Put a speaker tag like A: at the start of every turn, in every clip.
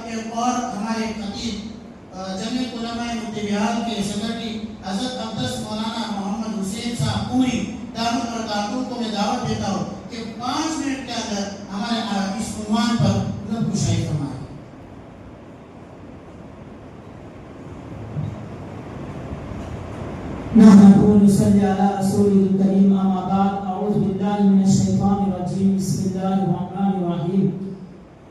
A: ایک اور ہمارے خطیب جمعیت علماء مفتی بہار کے سیکرٹری حضرت اقدس مولانا محمد حسین صاحب پوری دامت برکاتہ کو میں دعوت دیتا ہوں کہ 5 منٹ کے اندر ہمارے اس عنوان پر نظر گشائی فرمائیں۔
B: نحمده ونصلي على رسوله الكريم اما بعد اعوذ بالله من الشيطان الرجيم بسم الله الرحمن الرحيم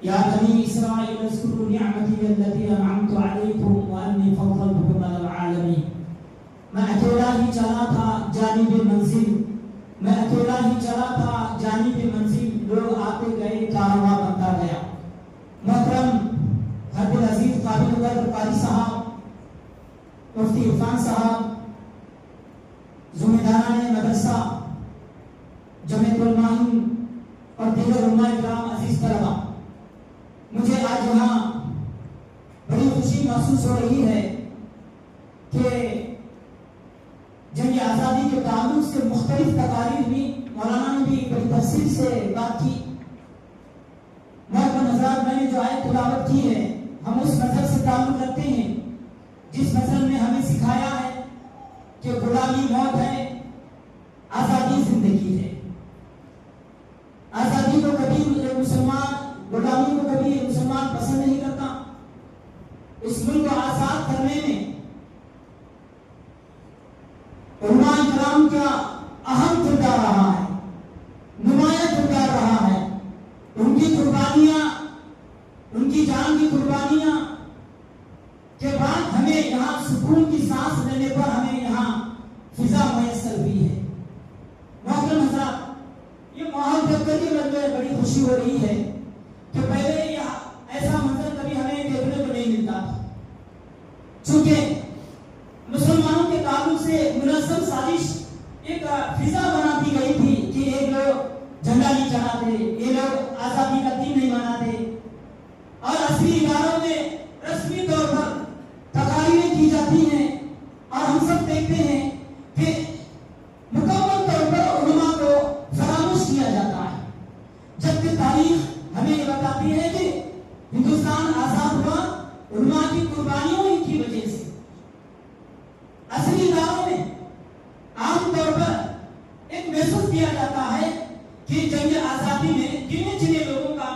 B: يا بني اسرائيل اذكروا نعمتي التي انعمت عليكم واني فضلتكم على العالمين۔ میں اکیلا ہی چلا تھا جانب منزل، میں اکیلا ہی چلا تھا جانب منزل، لوگ آتے گئے کارواں بنتا گیا۔ محترم حد العزیز قابل قدر قاری صاحب، مفتی عرفان صاحب، ذمہ داران مدرسہ، جمعیت علماء اور دیگر علماء کرام، عزیز طلباء، مجھے آج یہاں بڑی خوشی محسوس ہو رہی ہے کہ جنگ آزادی کے تعلق سے مختلف تقاریر میں مولانا نے بھی بڑی تفصیل سے بات کی۔ محترم حضرات، میں نے جو آیت تلاوت کی ہے، ہم اس مذہب سے تعلق رکھتے ہیں جس مذہب نے ہمیں سکھایا ہے کہ غلامی موت ہے، آزادی زندگی ہے۔ آزادی کو کبھی مسلمان، غلامی کو کبھی مسلمان پسند نہیں کرتا۔ اس ملک کو آزاد کرنے میں علماء کرام کا اہم کردار رہا ہے، نمایاں کردار رہا ہے۔ ان کی قربانیاں، ان کی جان کی قربانیاں کے بعد ہمیں یہاں سکون کی سانس لینے پر ہمیں یہاں فضا میسر ہوئی ہے۔ محترم حضرات، یہ ماحول دیکھ کر کے مجھے بڑی خوشی ہو رہی ہے کہ پہلے یہ ایسا منظر کبھی ہمیں دیکھنے کو نہیں ملتا تھا، چونکہ مسلمانوں کے تعلق سے منظم سازش ایک فضا بنا دی گئی تھی کہ ایک لوگ جھنڈا نہیں چڑھاتے، یہ لوگ آزادی کا دین نہیں مناتے، اور عصری اداروں میں رسمی طور پر تقاریریں کی جاتی ہیں، اور ہم سب دیکھتے ہیں کہ مکمل طور پر علماء کو فراموش کیا جاتا ہے، جبکہ تاریخ ہمیں یہ بتاتی ہے کہ ہندوستان آزاد ہوا علماء کی قربانیوں کی وجہ سے۔ عصری اداروں میں عام طور پر ایک محسوس کیا جاتا ہے کہ جنگ آزادی میں گنے چنے لوگوں کا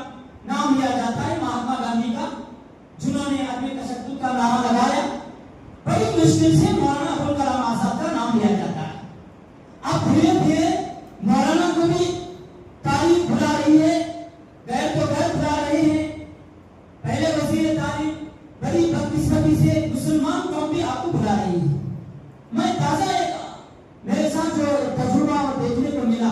B: نام لیا جاتا ہے، مہاتما گاندھی کا، جنہوں نے عدم تشدد کا نعرہ لگایا، بڑی مشکل سے مولانا ابوالکلام آزاد کا نام لیا جاتا ہے۔ اب دھیرے دھیرے مولانا کو بھی تاریخ بھلا رہی ہے، غیر تو غیر بھلا رہے ہیں۔ پہلے وزیر تعلیم بڑی بدقسمتی سے مسلمان قوم بھی آپ کو بھلا رہی ہے۔ میں تازہ میرے ساتھ جو تجربہ اور دیکھنے کو ملا،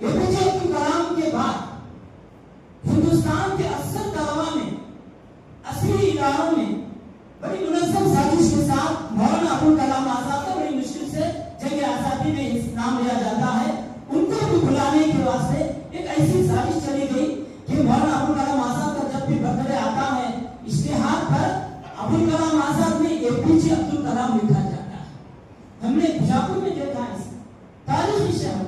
B: APJ عبد الکلام کے بعد ہندوستان کے اکثر طلباء میں، عصری اداروں میں بڑی منظم سازش کے ساتھ مولانا ابوالکلام آزاد کا بڑی مشکل سے جنگ آزادی میں نام لیا جاتا ہے، ان کو بھی بلانے کے واسطے ایک ایسی سازش چلی گئی کہ مولانا ابوالکلام آزاد کا جب بھی برتھ ڈے آتا ہے، اشتہار پر ابوالکلام آزاد میں APJ عبد الکلام لکھا جاتا ہے۔ ہم نے بیجاپور میں دیکھا ہے، تاریخی شہر،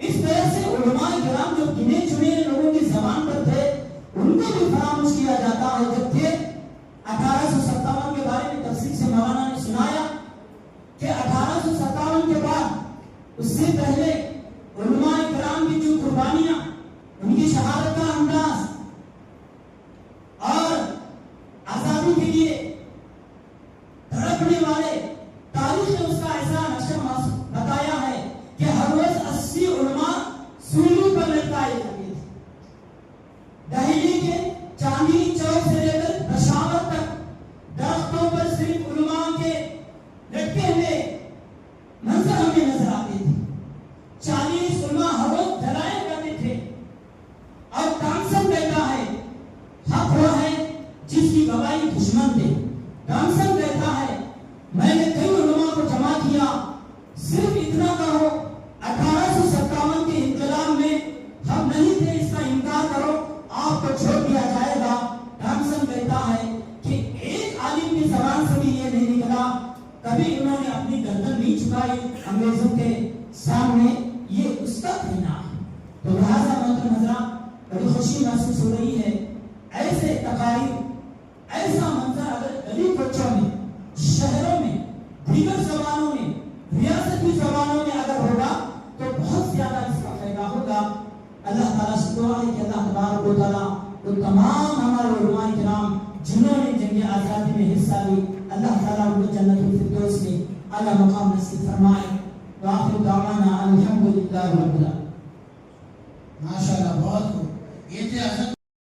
B: اس طرح سے علماء کرام جو گنے چنے لوگوں کی زبان پر تھے، ان کو بھی فراموش کیا جاتا ہے۔ جبکہ 1857 کے بارے میں تفصیل سے مولانا نے سنایا کہ 1857 کے بعد، اس سے پہلے علماء کرام کی جو قربانیاں، ان کی شہادت کا انداز اور آزادی کے لیے تڑپنے والے، تاریخ نے اس کا ایسا نقشہ بتایا ہے کہ ہر روز 80 علماء سولیوں پر لٹکائے جاتے تھے۔ دہلی کے چاندنی چوک سے لے کر پشاور تک درختوں پر صرف علماء کے لٹکے ہوئے منظر ہمیں نظر آتے تھے۔ 40 علماء ہر روز جلائے کرتے تھے، اور ٹامسن کہتا ہے حق وہ ہے جس کی گواہی دشمن دے۔ ٹامسن کہتا ہے میں نے کئی علماء کو جمع کیا، صرف اتنا کہو 1857 کے انقلاب میں ہم نہیں تھے، اس کا انکار کرو، آپ کو چھوڑ دیا جائے گا۔ ٹامسن کہتا ہے کہ ایک عالم کی زبان سے بھی یہ نہیں نکلا، کبھی انہوں نے اپنی گردن نہیں جھکائی انگریزوں کے سامنے، یہ اس کا کہنا ہے۔ تو لہٰذا محترم حضرات، بڑی خوشی محسوس ہو رہی ہے ایسے تقاریر شہروں میں دیگر زبانوں میں ریاستی زبانوں میں اگر ہوگا تو بہت زیادہ اس کا فائدہ ہوگا. اللہ تعالیٰ سے دعا ہے کہ اللہ تبارک و تعالیٰ وہ تمام ہمارے علماء کرام جنہوں نے جنگ آزادی میں حصہ لی اللہ تعالیٰ ان کو جنت الفردوس میں اعلیٰ مقام نصیب فرمائے. وآخر دعوانا الحمدللہ رب العالمین.
A: ماشاءاللہ بہت خوب. یہ تھے حضرت